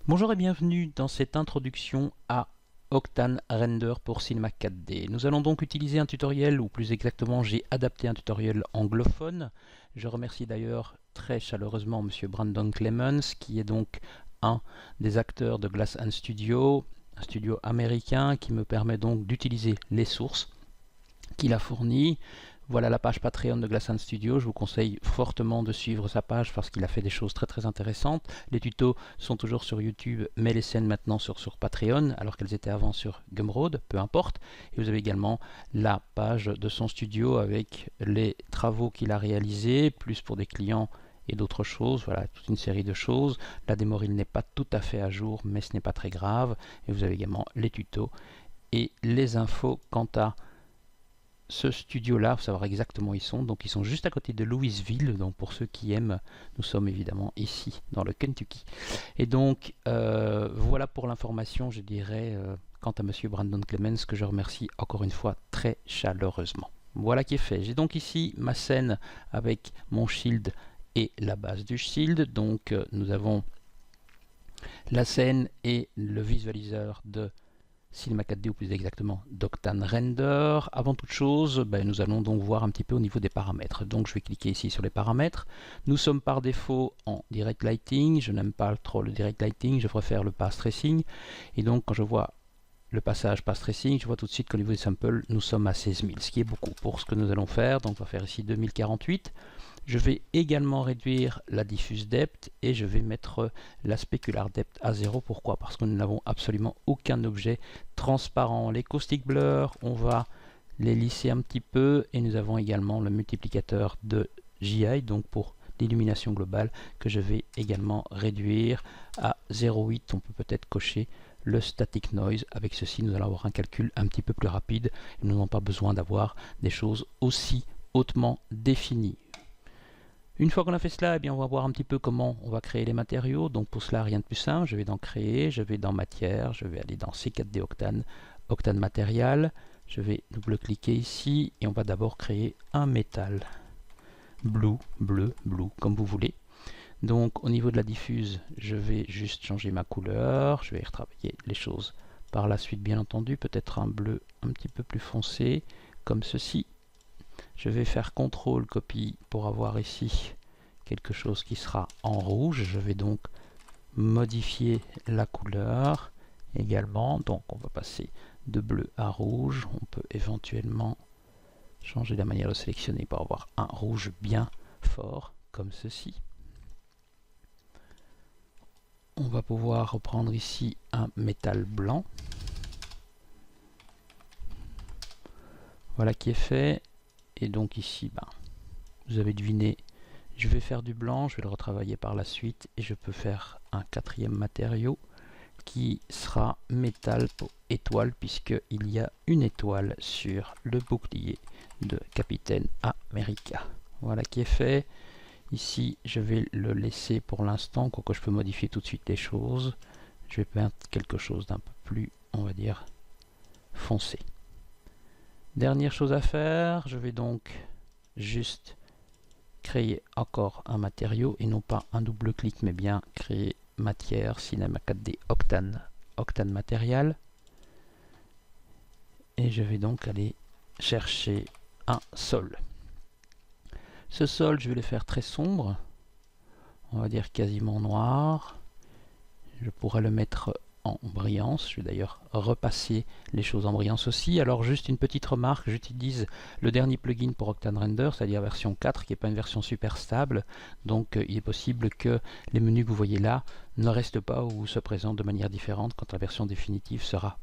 Bonjour et bienvenue dans cette introduction à Octane Render pour Cinema 4D. Nous allons donc utiliser un tutoriel, ou plus exactement j'ai adapté un tutoriel anglophone. Je remercie d'ailleurs très chaleureusement Monsieur Brandon Clemens, qui est donc un des acteurs de Glass Hand Studio, un studio américain qui me permet donc d'utiliser les sources qu'il a fournies. Voilà la page Patreon de Glass Hand Studio. Je vous conseille fortement de suivre sa page parce qu'il a fait des choses très intéressantes. Les tutos sont toujours sur YouTube, mais les scènes maintenant sur Patreon, alors qu'elles étaient avant sur Gumroad, peu importe. Et vous avez également la page de son studio avec les travaux qu'il a réalisés, plus pour des clients et d'autres choses. Voilà, toute une série de choses. La démo-reel n'est pas tout à fait à jour, mais ce n'est pas très grave. Et vous avez également les tutos et les infos quant à ce studio-là, pour savoir exactement où ils sont. Donc ils sont juste à côté de Louisville, donc pour ceux qui aiment, nous sommes évidemment ici, dans le Kentucky. Et donc, voilà pour l'information, je dirais, quant à Monsieur Brandon Clemens, que je remercie encore une fois très chaleureusement. Voilà qui est fait. J'ai donc ici ma scène avec mon shield et la base du shield. Donc nous avons la scène et le visualiseur de Cinema 4D, ou plus exactement d'Octane Render. Avant toute chose, nous allons donc voir un petit peu au niveau des paramètres. Donc je vais cliquer ici sur les paramètres. Nous sommes par défaut en Direct Lighting. Je n'aime pas trop le Direct Lighting, je préfère le Path Tracing. Et donc quand je vois le passage Path Tracing, je vois tout de suite qu'au niveau des samples, nous sommes à 16 000, ce qui est beaucoup pour ce que nous allons faire. Donc on va faire ici 2048. Je vais également réduire la diffuse depth et je vais mettre la specular depth à 0. Pourquoi? Parce que nous n'avons absolument aucun objet transparent. Les caustic blur, on va les lisser un petit peu et nous avons également le multiplicateur de JI, donc pour l'illumination globale, que je vais également réduire à 0,8. On peut peut-être cocher le static noise. Avec ceci, nous allons avoir un calcul un petit peu plus rapide. Nous n'avons pas besoin d'avoir des choses aussi hautement définies. Une fois qu'on a fait cela, eh bien, on va voir un petit peu comment on va créer les matériaux. Donc pour cela, rien de plus simple. Je vais dans Créer, je vais dans Matière, je vais aller dans C4D Octane, Octane Matériel. Je vais double-cliquer ici et on va d'abord créer un métal. Blue, bleu, blue, comme vous voulez. Donc au niveau de la diffuse, je vais juste changer ma couleur. Je vais retravailler les choses par la suite, bien entendu. Peut-être un bleu un petit peu plus foncé, comme ceci. Je vais faire CTRL copie pour avoir ici quelque chose qui sera en rouge. Je vais donc modifier la couleur également. Donc on va passer de bleu à rouge. On peut éventuellement changer la manière de sélectionner pour avoir un rouge bien fort comme ceci. On va pouvoir reprendre ici un métal blanc. Voilà qui est fait. Et donc ici, vous avez deviné, je vais faire du blanc, je vais le retravailler par la suite et je peux faire un quatrième matériau qui sera métal pour étoile, puisqu'il y a une étoile sur le bouclier de Capitaine America. Voilà qui est fait. Ici, je vais le laisser pour l'instant, quoique je peux modifier tout de suite les choses. Je vais mettre quelque chose d'un peu plus, on va dire, foncé. Dernière chose à faire, je vais donc juste créer encore un matériau et non pas un double clic, mais bien créer matière Cinema 4D Octane, Octane Matériel. Et je vais donc aller chercher un sol. Ce sol, je vais le faire très sombre, on va dire quasiment noir. Je pourrais le mettre en brillance. Je vais d'ailleurs repasser les choses en brillance aussi. Alors juste une petite remarque, j'utilise le dernier plugin pour Octane Render, c'est-à-dire version 4, qui n'est pas une version super stable. Donc il est possible que les menus que vous voyez là ne restent pas ou se présentent de manière différente quand la version définitive sera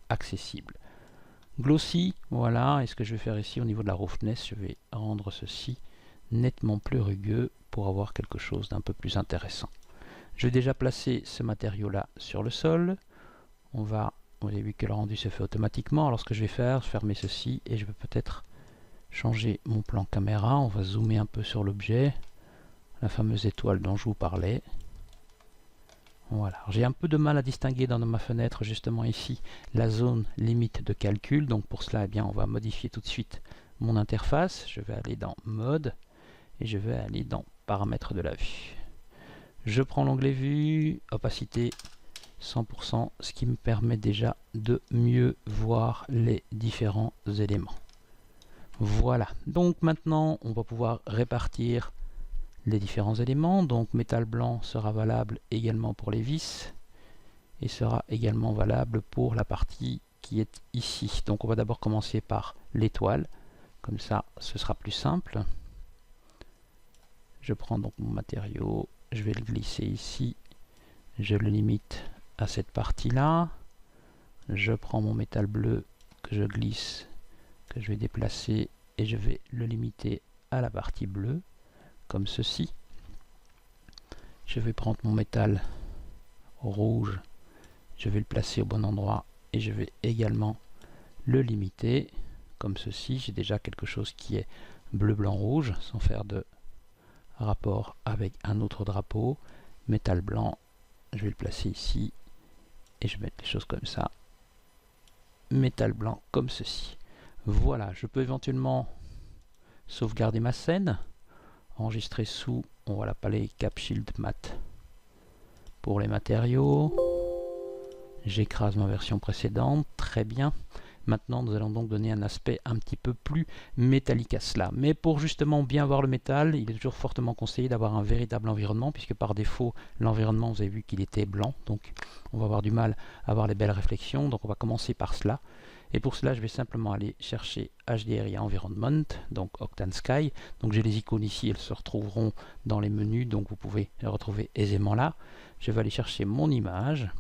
accessible. Glossy, voilà. Et ce que je vais faire ici au niveau de la roughness, je vais rendre ceci nettement plus rugueux pour avoir quelque chose d'un peu plus intéressant. Je vais déjà placer ce matériau-là sur le sol. Vous avez vu que le rendu se fait automatiquement. Alors ce que je vais faire, fermer ceci et je vais peut-être changer mon plan caméra. On va zoomer un peu sur l'objet, la fameuse étoile dont je vous parlais. Voilà. J'ai un peu de mal à distinguer dans ma fenêtre, justement ici, la zone limite de calcul. Donc pour cela, eh bien, on va modifier tout de suite mon interface. Je vais aller dans Mode et je vais aller dans Paramètres de la vue. Je prends l'onglet vue, opacité 100%, ce qui me permet déjà de mieux voir les différents éléments. Voilà, donc maintenant on va pouvoir répartir les différents éléments. Donc métal blanc sera valable également pour les vis et sera également valable pour la partie qui est ici. Donc on va d'abord commencer par l'étoile, comme ça ce sera plus simple. Je prends donc mon matériau, je vais le glisser ici, je le limite à cette partie là, je prends mon métal bleu que je glisse, que je vais déplacer et je vais le limiter à la partie bleue comme ceci. Je vais prendre mon métal rouge, je vais le placer au bon endroit et je vais également le limiter comme ceci. J'ai déjà quelque chose qui est bleu blanc rouge sans faire de rapport avec un autre drapeau. Métal blanc, je vais le placer ici et je vais mettre les choses comme ça. Métal blanc comme ceci. Voilà, je peux éventuellement sauvegarder ma scène, enregistrer sous, on voit la palette Cap Shield Mat. Pour les matériaux, j'écrase ma version précédente, très bien. Maintenant, nous allons donc donner un aspect un petit peu plus métallique à cela. Mais pour justement bien voir le métal, il est toujours fortement conseillé d'avoir un véritable environnement, puisque par défaut, l'environnement, vous avez vu qu'il était blanc. Donc, on va avoir du mal à avoir les belles réflexions. Donc, on va commencer par cela. Et pour cela, je vais simplement aller chercher HDRI Environment, donc Octane Sky. Donc, j'ai les icônes ici, elles se retrouveront dans les menus, donc vous pouvez les retrouver aisément là. Je vais aller chercher mon image.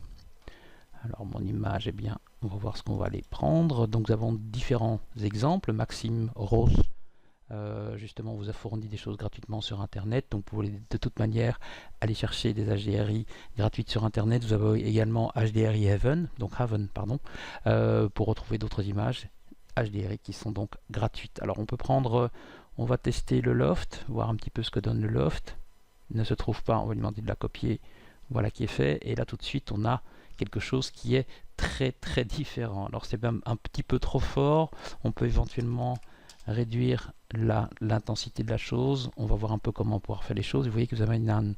Alors mon image, eh bien, on va voir ce qu'on va aller prendre. Donc nous avons différents exemples. Maxime Rose, justement, vous a fourni des choses gratuitement sur Internet. Donc vous pouvez de toute manière aller chercher des HDRI gratuites sur Internet. Vous avez également HDRI Heaven, pardon, pour retrouver d'autres images HDRI qui sont donc gratuites. Alors on peut prendre, on va tester le loft, voir un petit peu ce que donne le loft. Il ne se trouve pas, on va lui demander de la copier. Voilà qui est fait. Et là tout de suite, on a quelque chose qui est très différent. Alors c'est même un petit peu trop fort, on peut éventuellement réduire l'intensité de la chose, on va voir un peu comment pouvoir faire les choses. Vous voyez que vous avez un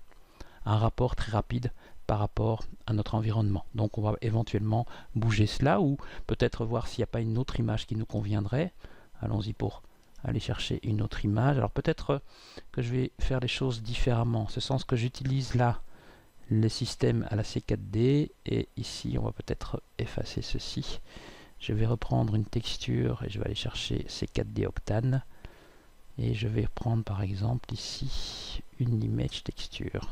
rapport très rapide par rapport à notre environnement. Donc on va éventuellement bouger cela ou peut-être voir s'il n'y a pas une autre image qui nous conviendrait. Allons-y pour aller chercher une autre image. Alors peut-être que je vais faire les choses différemment, en ce sens que j'utilise là les systèmes à la C4D et ici on va peut-être effacer ceci. Je vais reprendre une texture et je vais aller chercher C4D Octane et je vais prendre par exemple ici une image texture.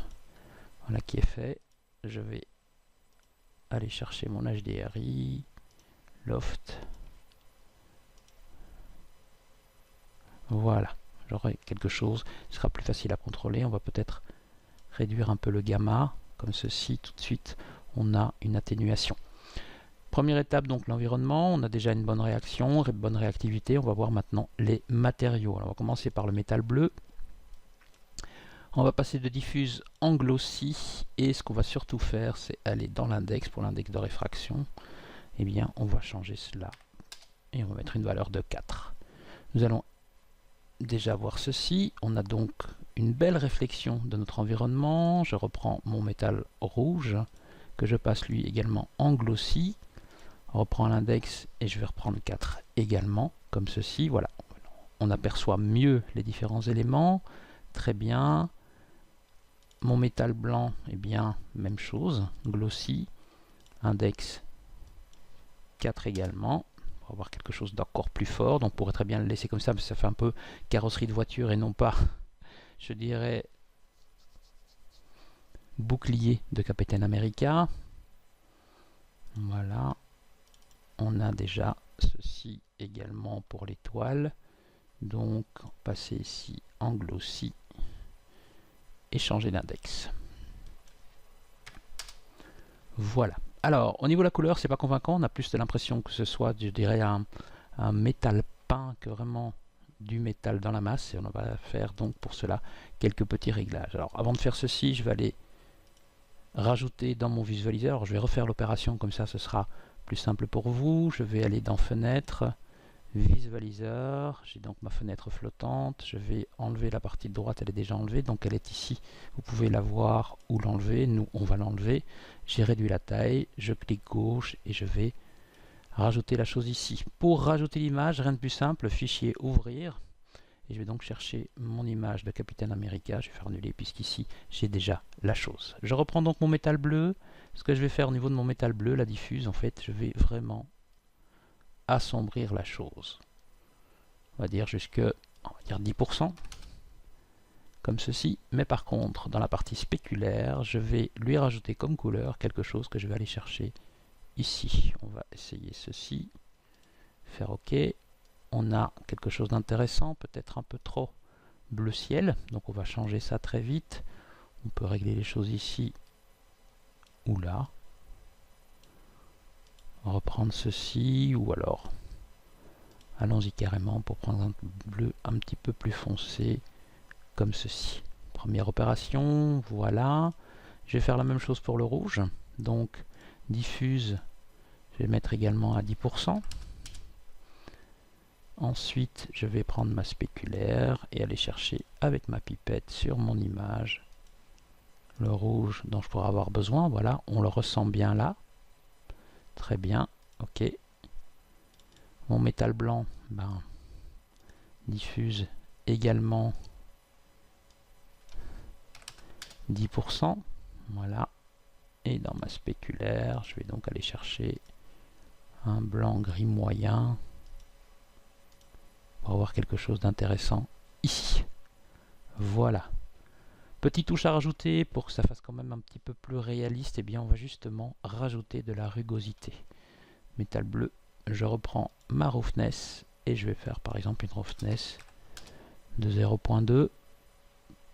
Voilà qui est fait. Je vais aller chercher mon HDRI, Loft. Voilà, j'aurai quelque chose qui sera plus facile à contrôler. On va peut-être réduire un peu le gamma. Comme ceci, tout de suite, on a une atténuation. Première étape, donc l'environnement. On a déjà une bonne réaction, une bonne réactivité. On va voir maintenant les matériaux. Alors, on va commencer par le métal bleu. On va passer de diffuse en glossy. Et ce qu'on va surtout faire, c'est aller dans l'index. Pour l'index de réfraction, eh bien, on va changer cela. Et on va mettre une valeur de 4. Nous allons déjà voir ceci. On a donc une belle réflexion de notre environnement. Je reprends mon métal rouge que je passe lui également en glossy. On reprend l'index et je vais reprendre 4 également comme ceci. Voilà, on aperçoit mieux les différents éléments. Très bien. Mon métal blanc, eh bien même chose, glossy, index 4 également. On va avoir quelque chose d'encore plus fort, donc on pourrait très bien le laisser comme ça, mais ça fait un peu carrosserie de voiture et non pas, je dirais, bouclier de Captain America. Voilà, on a déjà ceci également pour l'étoile. Donc, passer ici en glossy et changer d'index. Voilà. Alors, au niveau de la couleur, c'est pas convaincant. On a plus de l'impression que ce soit, je dirais, un métal peint que vraiment du métal dans la masse. Et on va faire donc pour cela quelques petits réglages. Alors, avant de faire ceci, je vais aller rajouter dans mon visualiseur. Alors, je vais refaire l'opération comme ça, ce sera plus simple pour vous. Je vais aller dans Fenêtre, Visualizer, j'ai donc ma fenêtre flottante, je vais enlever la partie de droite, elle est déjà enlevée, donc elle est ici, vous pouvez la voir ou l'enlever, nous on va l'enlever, j'ai réduit la taille, je clique gauche et je vais rajouter la chose ici. Pour rajouter l'image, rien de plus simple, fichier ouvrir, et je vais donc chercher mon image de Capitaine America, je vais faire annuler puisqu'ici j'ai déjà la chose. Je reprends donc mon métal bleu, ce que je vais faire au niveau de mon métal bleu, la diffuse, en fait, je vais vraiment assombrir la chose. On va dire jusque, on va dire 10%, comme ceci. Mais par contre, dans la partie spéculaire, je vais lui rajouter comme couleur quelque chose que je vais aller chercher ici. On va essayer ceci, faire OK. On a quelque chose d'intéressant, peut-être un peu trop bleu ciel, donc on va changer ça très vite. On peut régler les choses ici ou là. Reprendre ceci, ou alors allons-y carrément pour prendre un bleu un petit peu plus foncé comme ceci. Première opération, voilà. Je vais faire la même chose pour le rouge, donc diffuse, je vais mettre également à 10%. Ensuite je vais prendre ma spéculaire et aller chercher avec ma pipette sur mon image le rouge dont je pourrais avoir besoin. Voilà, on le ressent bien là. Très bien, ok. Mon métal blanc, ben, diffuse également 10%. Voilà. Et dans ma spéculaire, je vais donc aller chercher un blanc gris moyen pour avoir quelque chose d'intéressant ici. Voilà. Petite touche à rajouter pour que ça fasse quand même un petit peu plus réaliste, et bien on va justement rajouter de la rugosité. Métal bleu, je reprends ma roughness et je vais faire par exemple une roughness de 0.2.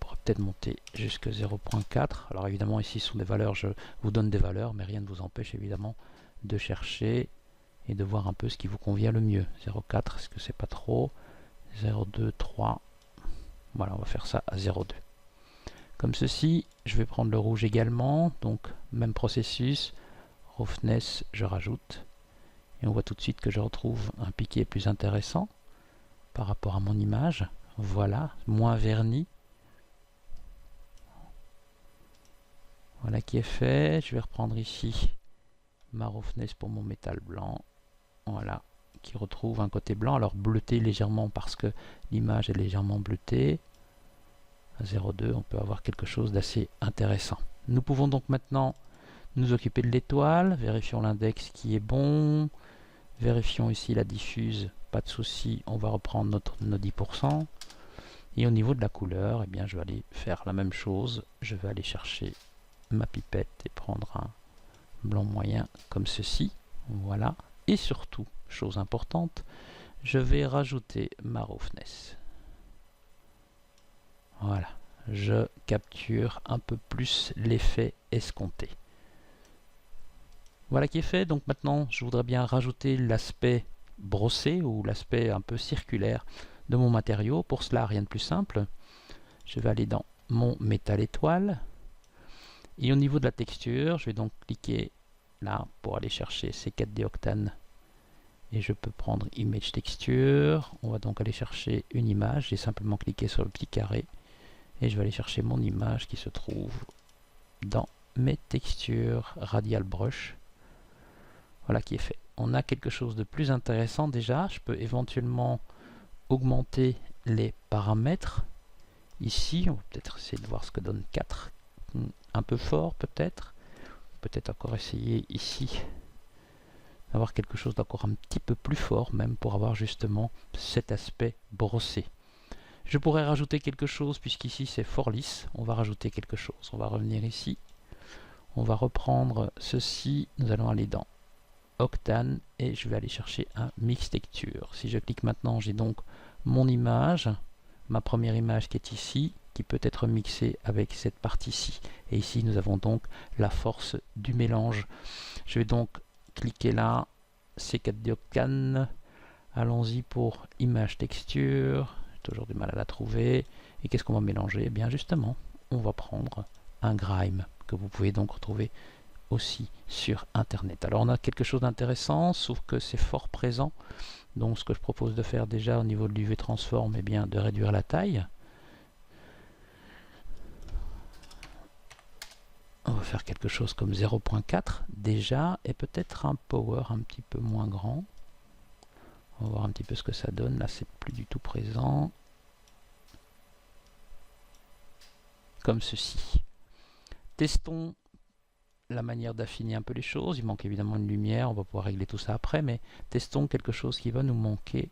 Pour peut-être monter jusqu'à 0.4. Alors évidemment ici ce sont des valeurs, je vous donne des valeurs, mais rien ne vous empêche évidemment de chercher et de voir un peu ce qui vous convient le mieux. 0.4, est-ce que c'est pas trop? 0.2, 3. Voilà, on va faire ça à 0.2. Comme ceci, je vais prendre le rouge également, donc même processus, roughness, je rajoute, et on voit tout de suite que je retrouve un piqué plus intéressant par rapport à mon image. Voilà, moins verni. Voilà qui est fait. Je vais reprendre ici ma roughness pour mon métal blanc. Voilà, qui retrouve un côté blanc, alors bleuté légèrement parce que l'image est légèrement bleutée. À 0.2, on peut avoir quelque chose d'assez intéressant. Nous pouvons donc maintenant nous occuper de l'étoile. Vérifions l'index qui est bon. Vérifions ici la diffuse, pas de souci, on va reprendre nos 10%. Et au niveau de la couleur, eh bien, je vais aller faire la même chose. Je vais aller chercher ma pipette et prendre un blanc moyen comme ceci. Voilà. Et surtout, chose importante, je vais rajouter ma roughness. Voilà, je capture un peu plus l'effet escompté. Voilà qui est fait. Donc maintenant, je voudrais bien rajouter l'aspect brossé ou l'aspect un peu circulaire de mon matériau. Pour cela, rien de plus simple. Je vais aller dans mon métal étoile. Et au niveau de la texture, je vais donc cliquer là pour aller chercher C4D Octane. Et je peux prendre Image Texture. On va donc aller chercher une image. J'ai simplement cliqué sur le petit carré. Et je vais aller chercher mon image qui se trouve dans mes textures Radial Brush. Voilà qui est fait. On a quelque chose de plus intéressant déjà. Je peux éventuellement augmenter les paramètres. Ici, on va peut-être essayer de voir ce que donne 4. Un peu fort peut-être. Peut-être encore essayer ici d'avoir quelque chose d'encore un petit peu plus fort même pour avoir justement cet aspect brossé. Je pourrais rajouter quelque chose puisqu'ici c'est fort lisse. On va rajouter quelque chose. On va revenir ici. On va reprendre ceci. Nous allons aller dans Octane et je vais aller chercher un mix texture. Si je clique maintenant, j'ai donc mon image, ma première image qui est ici, qui peut être mixée avec cette partie-ci. Et ici, nous avons donc la force du mélange. Je vais donc cliquer là, C4D Octane. Allons-y pour image texture. J'ai toujours du mal à la trouver. Et qu'est-ce qu'on va mélanger? Eh bien justement, on va prendre un grime que vous pouvez donc retrouver aussi sur internet. Alors on a quelque chose d'intéressant, sauf que c'est fort présent. Donc ce que je propose de faire déjà au niveau de l'UV Transform, eh bien de réduire la taille. On va faire quelque chose comme 0.4 déjà, et peut-être un power un petit peu moins grand. On va voir un petit peu ce que ça donne. Là, c'est plus du tout présent. Comme ceci. Testons la manière d'affiner un peu les choses. Il manque évidemment une lumière. On va pouvoir régler tout ça après, mais testons quelque chose qui va nous manquer.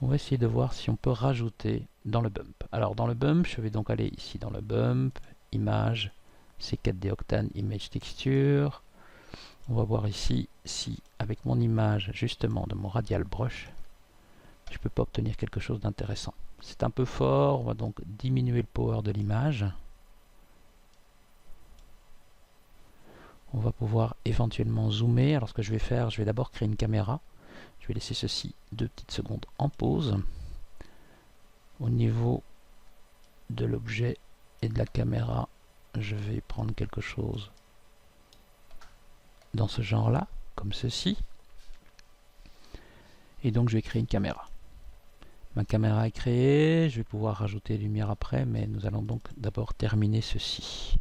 On va essayer de voir si on peut rajouter dans le bump. Alors dans le bump, je vais donc aller ici dans le bump, image, C4D Octane, image texture. On va voir ici si avec mon image justement de mon radial brush, je peux pas obtenir quelque chose d'intéressant. C'est un peu fort, on va donc diminuer le power de l'image. On va pouvoir éventuellement zoomer. Alors ce que je vais faire, je vais d'abord créer une caméra. Je vais laisser ceci 2 petites secondes en pause. Au niveau de l'objet et de la caméra, je vais prendre quelque chose dans ce genre-là, comme ceci. Et donc je vais créer une caméra. Ma caméra est créée, je vais pouvoir rajouter lumière après, mais nous allons donc d'abord terminer ceci.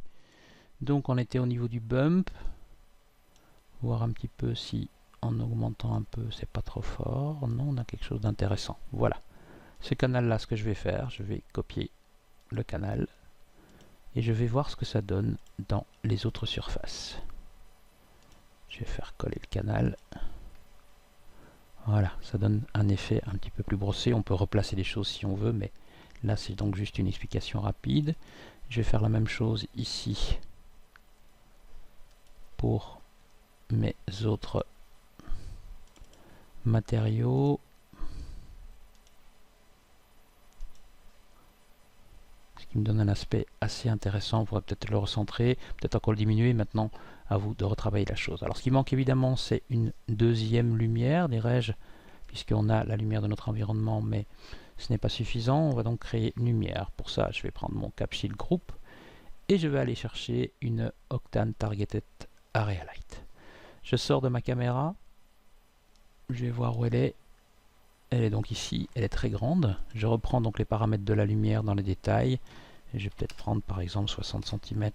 Donc on était au niveau du bump, voir un petit peu si en augmentant un peu c'est pas trop fort. Non, on a quelque chose d'intéressant. Voilà, ce canal là, ce que je vais faire, je vais copier le canal et je vais voir ce que ça donne dans les autres surfaces. Je vais faire coller le canal. Voilà, ça donne un effet un petit peu plus brossé. On peut replacer les choses si on veut, mais là c'est donc juste une explication rapide. Je vais faire la même chose ici pour mes autres matériaux. Ce qui me donne un aspect assez intéressant. On pourrait peut-être le recentrer, peut-être encore le diminuer. Maintenant, à vous de retravailler la chose. Alors ce qui manque évidemment, c'est une deuxième lumière, dirais-je, puisqu'on a la lumière de notre environnement, mais ce n'est pas suffisant. On va donc créer une lumière. Pour ça, je vais prendre mon Cap Shield Group et je vais aller chercher une Octane Targeted Area Light. Je sors de ma caméra, je vais voir où elle est. Elle est donc ici, elle est très grande. Je reprends donc les paramètres de la lumière dans les détails. Et je vais peut-être prendre par exemple 60 cm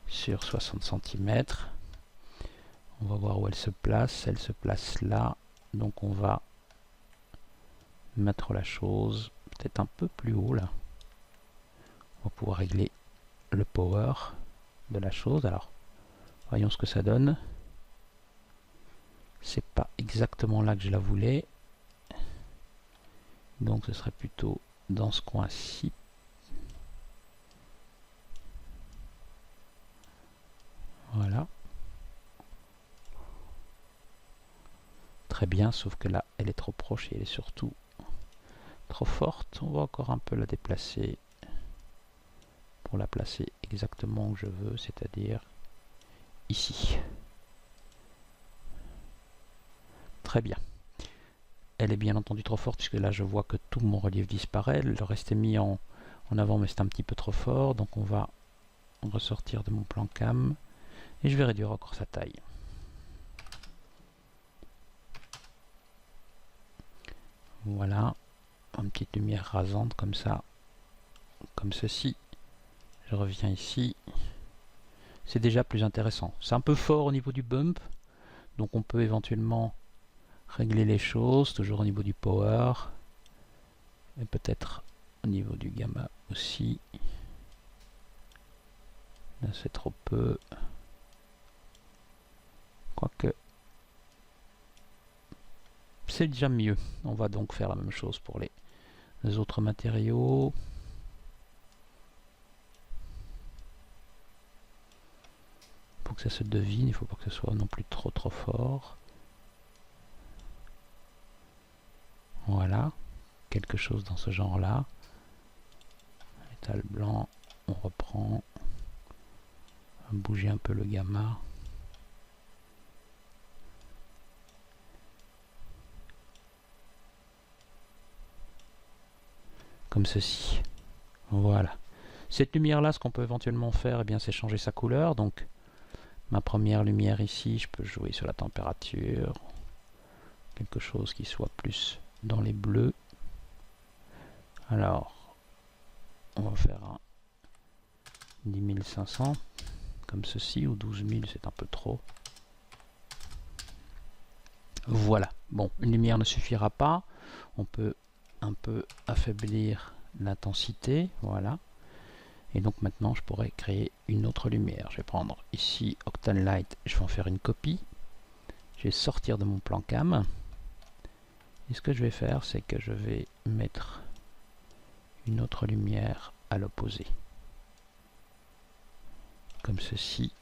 sur 60 cm. On va voir où elle se place. Elle se place là. Donc on va mettre la chose peut-être un peu plus haut là. On va pouvoir régler le power de la chose. Alors, voyons ce que ça donne. C'est pas exactement là que je la voulais. Donc ce serait plutôt dans ce coin-ci. Voilà. Très bien, sauf que là, elle est trop proche et elle est surtout trop forte. On va encore un peu la déplacer pour la placer exactement où je veux, c'est-à-dire ici. Très bien. Elle est bien entendu trop forte puisque là je vois que tout mon relief disparaît. Le reste est mis en avant mais c'est un petit peu trop fort. Donc on va ressortir de mon plan cam et je vais réduire encore sa taille. Voilà, une petite lumière rasante comme ça, comme ceci. Je reviens ici. C'est déjà plus intéressant. C'est un peu fort au niveau du bump, donc on peut éventuellement régler les choses, toujours au niveau du power, et peut-être au niveau du gamma aussi. Là c'est trop peu. Quoique, c'est déjà mieux. On va donc faire la même chose pour les autres matériaux. Il faut que ça se devine, il ne faut pas que ce soit non plus trop fort. Voilà, quelque chose dans ce genre-là. Métal blanc, on reprend. On va bouger un peu le gamma. Comme ceci. Voilà. Cette lumière là, ce qu'on peut éventuellement faire, eh bien, c'est changer sa couleur. Donc ma première lumière ici, je peux jouer sur la température, quelque chose qui soit plus dans les bleus. Alors on va faire un 10 500 comme ceci, ou 12 000 c'est un peu trop. Voilà, bon, une lumière ne suffira pas, on peut un peu affaiblir l'intensité, voilà. Et donc maintenant je pourrais créer une autre lumière. Je vais prendre ici Octane Light, je vais en faire une copie. Je vais sortir de mon plan cam. Et ce que je vais faire, c'est que je vais mettre une autre lumière à l'opposé. Comme ceci.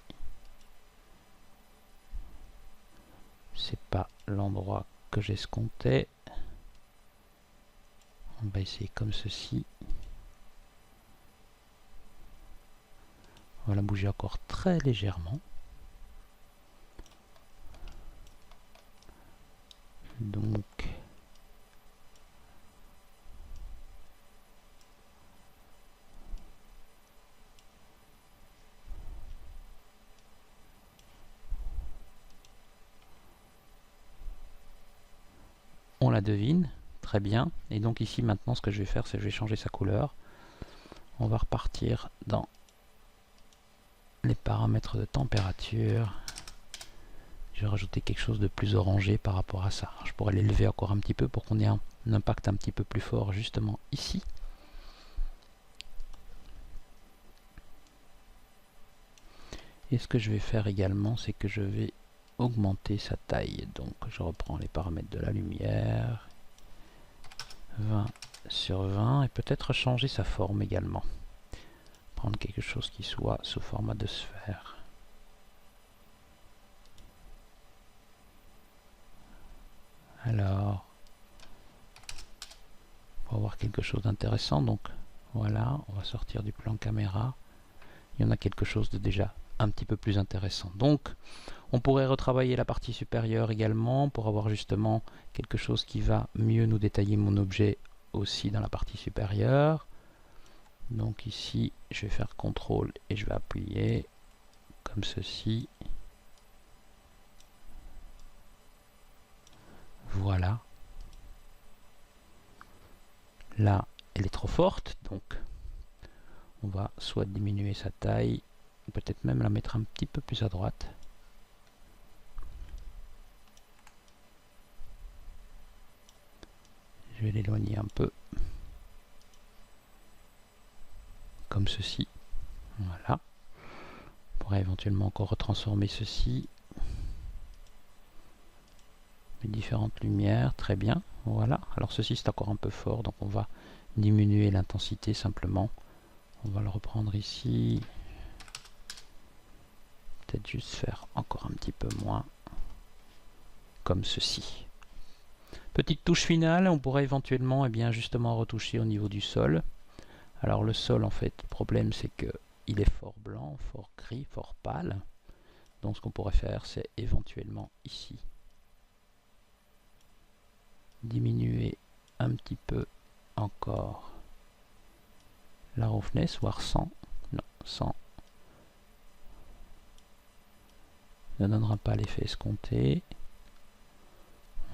C'est pas l'endroit que j'escomptais. On va essayer comme ceci. On va la bouger encore très légèrement. Donc on la devine, très bien. Et donc ici maintenant ce que je vais faire, c'est que je vais changer sa couleur. On va repartir dans les paramètres de température. Je vais rajouter quelque chose de plus orangé par rapport à ça. Je pourrais l'élever encore un petit peu pour qu'on ait un impact un petit peu plus fort justement ici. Et ce que je vais faire également, c'est que je vais augmenter sa taille. Donc je reprends les paramètres de la lumière. 20 sur 20 et peut-être changer sa forme également. Prendre quelque chose qui soit sous format de sphère. Alors, on va avoir quelque chose d'intéressant. Donc voilà, on va sortir du plan caméra. Il y en a quelque chose de déjà un petit peu plus intéressant. Donc on pourrait retravailler la partie supérieure également pour avoir justement quelque chose qui va mieux nous détailler mon objet aussi dans la partie supérieure. Donc ici je vais faire CTRL et je vais appuyer comme ceci. Voilà. Là elle est trop forte, donc on va soit diminuer sa taille, peut-être même la mettre un petit peu plus à droite. Je vais l'éloigner un peu. Comme ceci. Voilà. On pourrait éventuellement encore retransformer ceci. Les différentes lumières, très bien. Voilà. Alors ceci c'est encore un peu fort, donc on va diminuer l'intensité simplement. On va le reprendre ici. Peut-être juste faire encore un petit peu moins. Comme ceci. Petite touche finale, on pourrait éventuellement justement retoucher au niveau du sol. Alors le sol en fait, le problème c'est que il est fort blanc, fort gris, fort pâle. Donc ce qu'on pourrait faire c'est éventuellement ici diminuer un petit peu encore la roughness, voire 100. Non, 100 ne donnera pas l'effet escompté.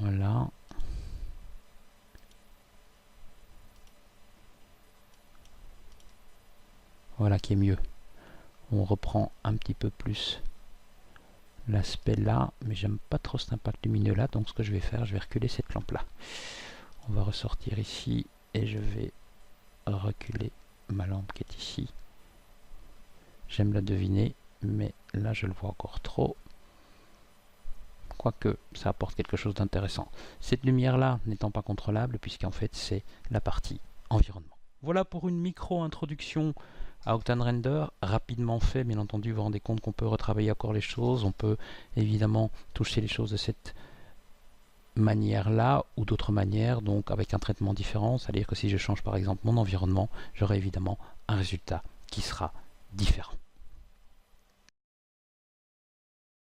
Voilà. Voilà qui est mieux. On reprend un petit peu plus l'aspect là, mais j'aime pas trop cet impact lumineux là, donc ce que je vais faire, je vais reculer cette lampe là. On va ressortir ici et je vais reculer ma lampe qui est ici. J'aime la deviner, mais là je le vois encore trop. Quoique ça apporte quelque chose d'intéressant. Cette lumière là n'étant pas contrôlable, puisqu'en fait c'est la partie environnement. Voilà pour une micro-introduction à Octane Render, rapidement fait, bien entendu, vous vous rendez compte qu'on peut retravailler encore les choses, on peut évidemment toucher les choses de cette manière-là ou d'autres manières, donc avec un traitement différent, c'est-à-dire que si je change par exemple mon environnement, j'aurai évidemment un résultat qui sera différent.